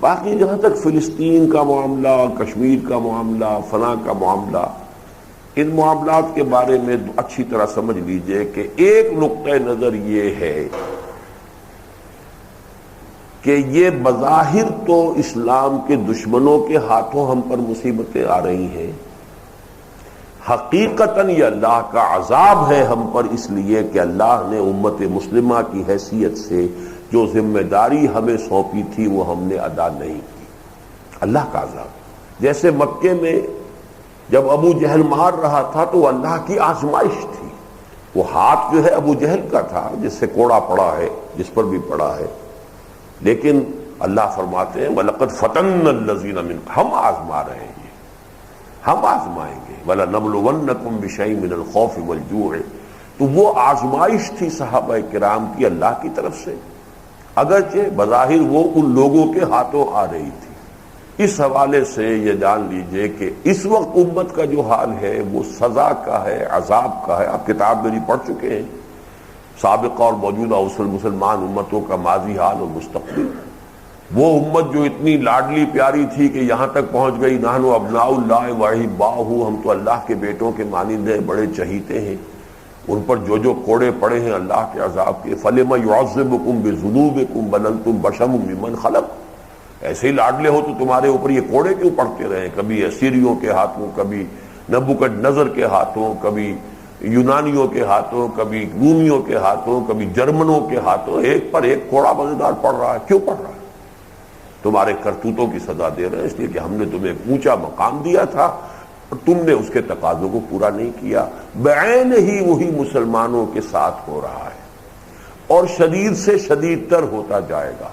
باقی جہاں تک فلسطین کا معاملہ، کشمیر کا معاملہ، فلاں کا معاملہ، ان معاملات کے بارے میں اچھی طرح سمجھ لیجئے کہ ایک نقطہ نظر یہ ہے کہ یہ بظاہر تو اسلام کے دشمنوں کے ہاتھوں ہم پر مصیبتیں آ رہی ہیں، حقیقتاً یہ اللہ کا عذاب ہے ہم پر، اس لیے کہ اللہ نے امت مسلمہ کی حیثیت سے جو ذمہ داری ہمیں سونپی تھی وہ ہم نے ادا نہیں کی۔ اللہ کا عذاب، جیسے مکے میں جب ابو جہل مار رہا تھا تو وہ اللہ کی آزمائش تھی، وہ ہاتھ جو ہے ابو جہل کا تھا جس سے کوڑا پڑا ہے، جس پر بھی پڑا ہے، لیکن اللہ فرماتے ہیں وَلَقَدْ فَتَنَّا الَّذِينَ مِنْ، ہم آزما رہے ہیں، ہم آزمائیں گے، وَلَنَبْلُوَنَّكُمْ بِشَيْءٍ مِنَ الْخَوْفِ وَالْجُوعِ، تو وہ آزمائش تھی صحابہ کرام کی اللہ کی طرف سے، اگرچہ بظاہر وہ ان لوگوں کے ہاتھوں آ رہی تھی۔ اس حوالے سے یہ جان لیجئے کہ اس وقت امت کا جو حال ہے وہ سزا کا ہے، عذاب کا ہے۔ آپ کتاب میری پڑھ چکے ہیں، سابقہ اور موجودہ مسلمان امتوں کا ماضی حال اور مستقبل۔ وہ امت جو اتنی لاڈلی پیاری تھی کہ یہاں تک پہنچ گئی، نحن ابناء اللہ واحباہ، ہم تو اللہ کے بیٹوں کے مانند ہیں، بڑے چہیتے ہیں، ان پر جو جو کوڑے پڑے ہیں اللہ کے عذاب کے، فَلِمَ يُعَذِّبُكُم بِذُنُوبِكُم بَلْ أَنتُم بَشَرٌ مِّمَّنْ خَلَقَ، ایسے ہی لاڈلے ہو تو تمہارے اوپر یہ کوڑے کیوں پڑتے رہے، کبھی اسیریوں کے ہاتھوں، کبھی نبوکڈنضر کے ہاتھوں، کبھی یونانیوں کے ہاتھوں، کبھی رومیوں کے ہاتھوں، کبھی جرمنوں کے ہاتھوں، ایک پر ایک کوڑا مزیدار پڑ رہا ہے۔ کیوں پڑ رہا ہے؟ تمہارے کرتوتوں کی سزا دے رہے ہیں، اس لیے کہ ہم نے تمہیں ایک اونچا مقام دیا تھا اور تم نے اس کے تقاضوں کو پورا نہیں کیا۔ بعین ہی وہی مسلمانوں کے ساتھ ہو رہا ہے اور شدید سے شدید تر ہوتا جائے گا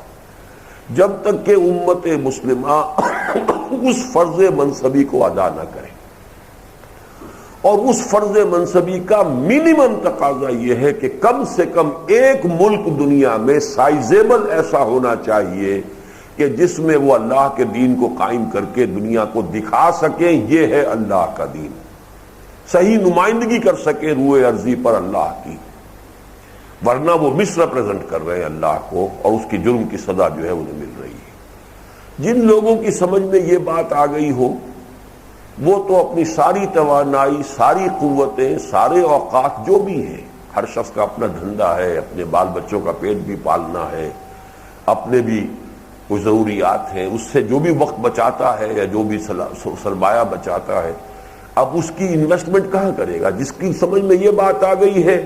جب تک کہ امت مسلمہ اس فرض منصبی کو ادا نہ کرے۔ اور اس فرض منصبی کا منیمم تقاضا یہ ہے کہ کم سے کم ایک ملک دنیا میں سائزیبل ایسا ہونا چاہیے کہ جس میں وہ اللہ کے دین کو قائم کر کے دنیا کو دکھا سکیں یہ ہے اللہ کا دین، صحیح نمائندگی کر سکیں روئے ارضی پر اللہ کی، ورنہ وہ مس ریپرزینٹ کر رہے ہیں اللہ کو اور اس کی جرم کی سزا جو ہے انہیں مل رہی ہے۔ جن لوگوں کی سمجھ میں یہ بات آ گئی ہو وہ تو اپنی ساری توانائی، ساری قوتیں، سارے اوقات جو بھی ہیں، ہر شخص کا اپنا دھندا ہے، اپنے بال بچوں کا پیٹ بھی پالنا ہے، اپنے بھی کچھ ضروریات ہیں، اس سے جو بھی وقت بچاتا ہے یا جو بھی سرمایہ بچاتا ہے، اب اس کی انویسٹمنٹ کہاں کرے گا؟ جس کی سمجھ میں یہ بات آ گئی ہے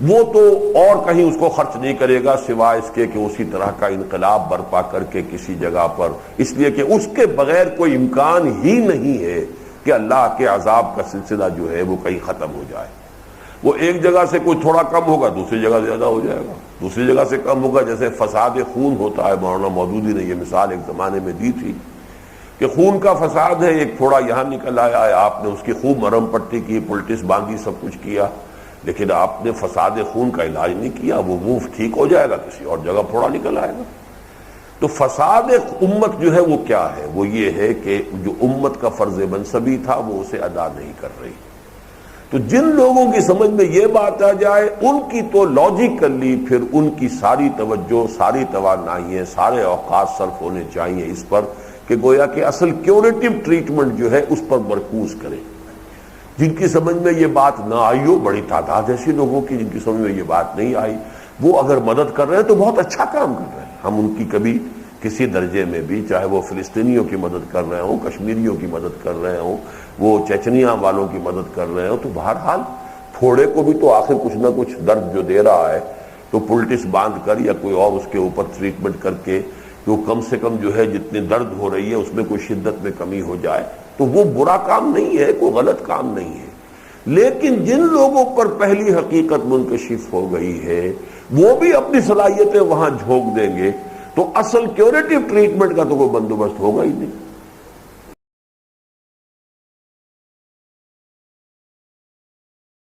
وہ تو اور کہیں اس کو خرچ نہیں کرے گا سوائے اس کے کہ اسی طرح کا انقلاب برپا کر کے کسی جگہ پر، اس لیے کہ اس کے بغیر کوئی امکان ہی نہیں ہے کہ اللہ کے عذاب کا سلسلہ جو ہے وہ کہیں ختم ہو جائے۔ وہ ایک جگہ سے کوئی تھوڑا کم ہوگا دوسری جگہ زیادہ ہو جائے گا، دوسری جگہ سے کم ہوگا، جیسے فساد خون ہوتا ہے۔ مولانا مودودی نے یہ مثال ایک زمانے میں دی تھی کہ خون کا فساد ہے، ایک تھوڑا یہاں نکل آیا ہے، آپ نے اس کی خوب مرہم پٹی کی، پلٹس باندھی، سب کچھ کیا، لیکن آپ نے فساد خون کا علاج نہیں کیا، وہ ٹھیک ہو جائے گا، کسی اور جگہ تھوڑا نکل آئے گا۔ تو فساد امت جو ہے وہ کیا ہے؟ وہ یہ ہے کہ جو امت کا فرض منصبی تھا وہ اسے ادا نہیں کر رہی۔ تو جن لوگوں کی سمجھ میں یہ بات آ جائے ان کی تو لاجیکلی پھر ان کی ساری توجہ، ساری توانائیاں، سارے اوقات صرف ہونے چاہیے اس پر کہ گویا کہ اصل کیوریٹو ٹریٹمنٹ جو ہے اس پر مرکوز کریں۔ جن کی سمجھ میں یہ بات نہ آئی ہو، بڑی تعداد ایسی لوگوں کی جن کی سمجھ میں یہ بات نہیں آئی، وہ اگر مدد کر رہے ہیں تو بہت اچھا کام کر رہے ہیں۔ ہم ان کی کبھی کسی درجے میں بھی، چاہے وہ فلسطینیوں کی مدد کر رہے ہوں، کشمیریوں کی مدد کر رہے ہوں، وہ چچنیا والوں کی مدد کر رہے ہوں، تو بہرحال تھوڑے کو بھی تو آخر کچھ نہ کچھ درد جو دے رہا ہے تو پلٹس باندھ کر یا کوئی اور اس کے اوپر ٹریٹمنٹ کر کے تو کم سے کم جو ہے جتنے درد ہو رہی ہے اس میں کوئی شدت میں کمی ہو جائے تو وہ برا کام نہیں ہے، کوئی غلط کام نہیں ہے۔ لیکن جن لوگوں پر پہلی حقیقت منکشف ہو گئی ہے وہ بھی اپنی صلاحیتیں وہاں جھونک دیں گے تو اصل کیوریٹو ٹریٹمنٹ کا تو کوئی بندوبست ہوگا ہی نہیں۔